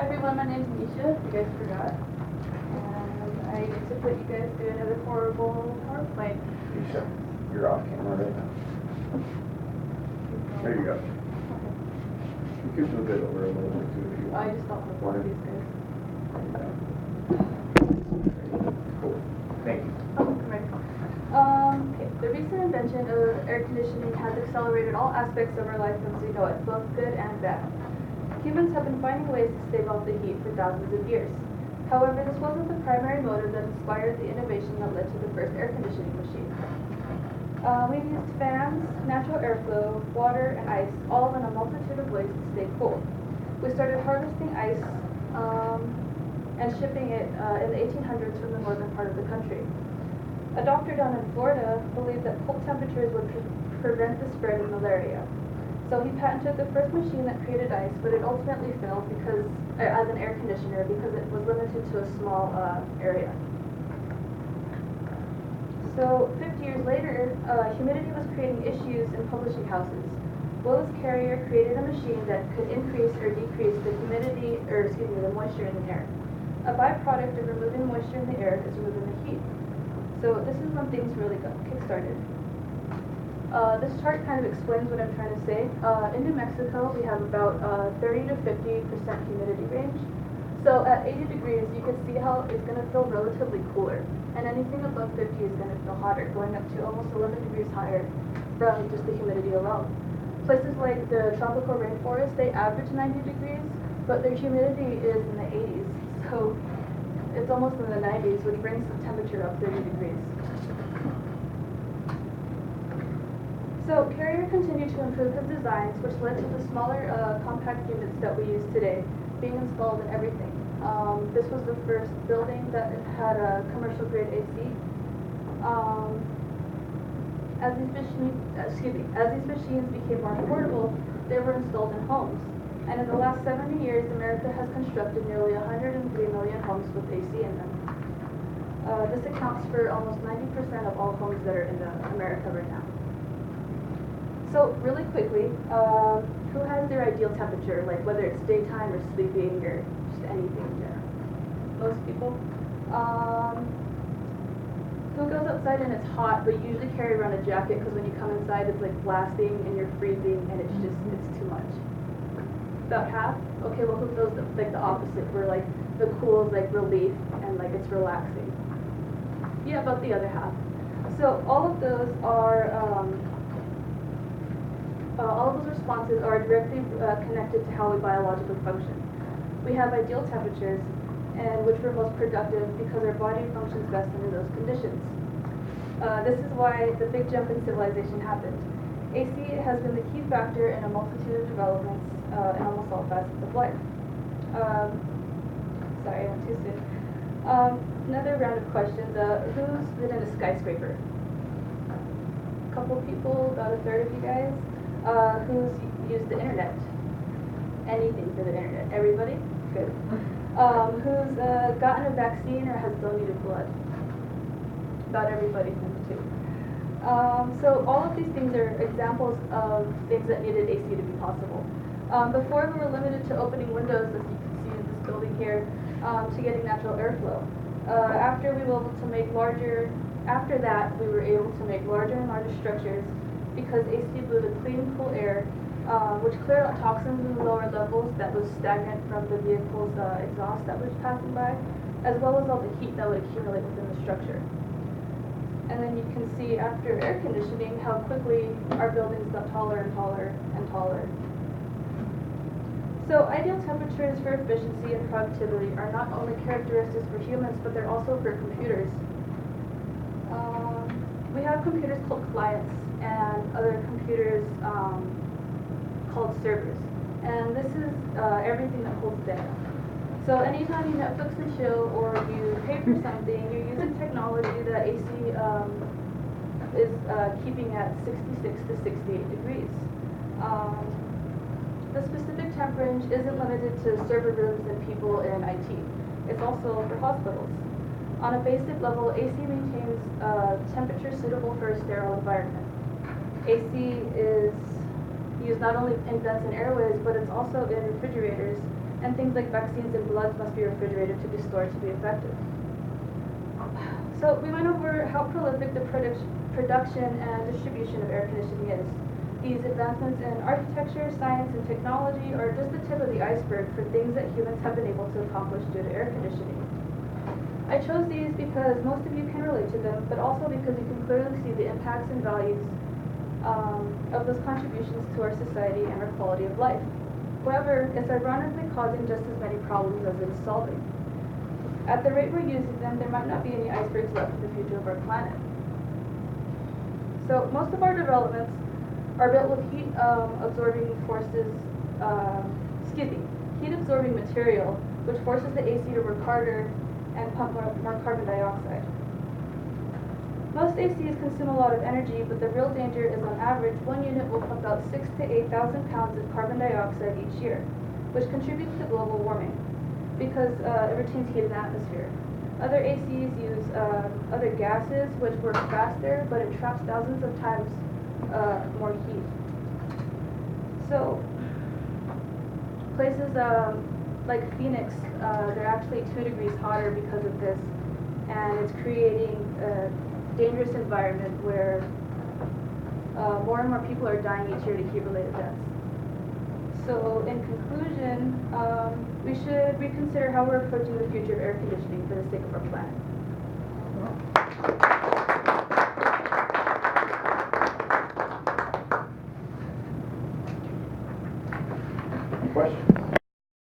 Hi everyone, my name's Nisha, if you guys forgot. And I get to put you guys through another horrible PowerPoint. Nisha, you're off camera right now. There you go. You could move it over a little bit too if you want. I just don't look one of these guys. Cool. Thank you. Oh, I'm ready. Okay, the recent invention of air conditioning has accelerated all aspects of our life as we know it, both good and bad. Humans have been finding ways to stave off the heat for thousands of years. However, this wasn't the primary motive that inspired the innovation that led to the first air conditioning machine. We've used fans, natural airflow, water, and ice, all in a multitude of ways to stay cool. We started harvesting ice and shipping it in the 1800s from the northern part of the country. A doctor down in Florida believed that cold temperatures would prevent the spread of malaria. So he patented the first machine that created ice, but it ultimately failed because, as an air conditioner because it was limited to a small area. So 50 years later, humidity was creating issues in publishing houses. Willis Carrier created a machine that could increase or decrease the humidity, the moisture in the air. A byproduct of removing moisture in the air is removing the heat. So this is when things really got kick-started. This chart kind of explains what I'm trying to say. In New Mexico, we have about 30 to 50% humidity range. So at 80 degrees, you can see how it's going to feel relatively cooler. And anything above 50 is going to feel hotter, going up to almost 11 degrees higher from just the humidity alone. Places like the tropical rainforest, they average 90 degrees, but their humidity is in the 80s. So it's almost in the 90s, which brings the temperature up 30 degrees. So Carrier continued to improve his designs, which led to the smaller compact units that we use today being installed in everything. This was the first building that had a commercial grade AC. As these machines became more affordable, they were installed in homes. And in the last 70 years, America has constructed nearly 103 million homes with AC in them. This accounts for almost 90% of all homes that are in America right now. So really quickly, who has their ideal temperature, like whether it's daytime or sleeping or just anything in general? Most people. Who goes outside and it's hot, but you usually carry around a jacket because when you come inside it's like blasting and you're freezing and it's too much. About half? Okay, well who feels like the opposite, where like the cool is like relief and like it's relaxing? Yeah, about the other half. So all of those are all of those responses are directly connected to how we biologically function. We have ideal temperatures, and which we're most productive because our body functions best under those conditions. This is why the big jump in civilization happened. AC has been the key factor in a multitude of developments in almost all facets of life. Sorry, I went too soon. Another round of questions. Who's been in a skyscraper? A couple people, about a third of you guys. Who's used the internet? Anything for the internet? Everybody? Good. Who's gotten a vaccine or has donated blood? About everybody too. So all of these things are examples of things that needed AC to be possible. Before we were limited to opening windows, as you can see in this building here, to getting natural airflow. After that, we were able to make larger and larger structures because AC blew the clean, cool air, which cleared out toxins in the lower levels that was stagnant from the vehicle's exhaust that was passing by, as well as all the heat that would accumulate within the structure. And then you can see after air conditioning how quickly our buildings got taller and taller and taller. So ideal temperatures for efficiency and productivity are not only characteristics for humans, but they're also for computers. We have computers called clients and other computers called servers. And this is everything that holds data. So anytime you Netflix and chill or you pay for something, you're using technology that AC is keeping at 66 to 68 degrees. The specific temp range isn't limited to server rooms and people in IT. It's also for hospitals. On a basic level, AC maintains temperature suitable for a sterile environment. AC is used not only in vents and airways, but it's also in refrigerators and things like vaccines and bloods must be refrigerated to be stored to be effective. So we went over how prolific the production and distribution of air conditioning is. These advancements in architecture, science, and technology are just the tip of the iceberg for things that humans have been able to accomplish due to air conditioning. I chose these because most of you can relate to them, but also because you can clearly see the impacts and values of those contributions to our society and our quality of life. However, it's ironically causing just as many problems as it is solving. At the rate we're using them, there might not be any icebergs left in the future of our planet. So most of our developments are built with heat absorbing material, which forces the AC to work harder and pump more carbon dioxide. Most ACs consume a lot of energy, but the real danger is on average, one unit will pump out 6,000 to 8,000 pounds of carbon dioxide each year, which contributes to global warming because it retains heat in the atmosphere. Other ACs use other gases which work faster, but it traps thousands of times more heat. So places like Phoenix, they're actually 2 degrees hotter because of this, and it's creating a dangerous environment where more and more people are dying each year to heat-related deaths. So in conclusion, we should reconsider how we're approaching the future of air conditioning for the sake of our planet.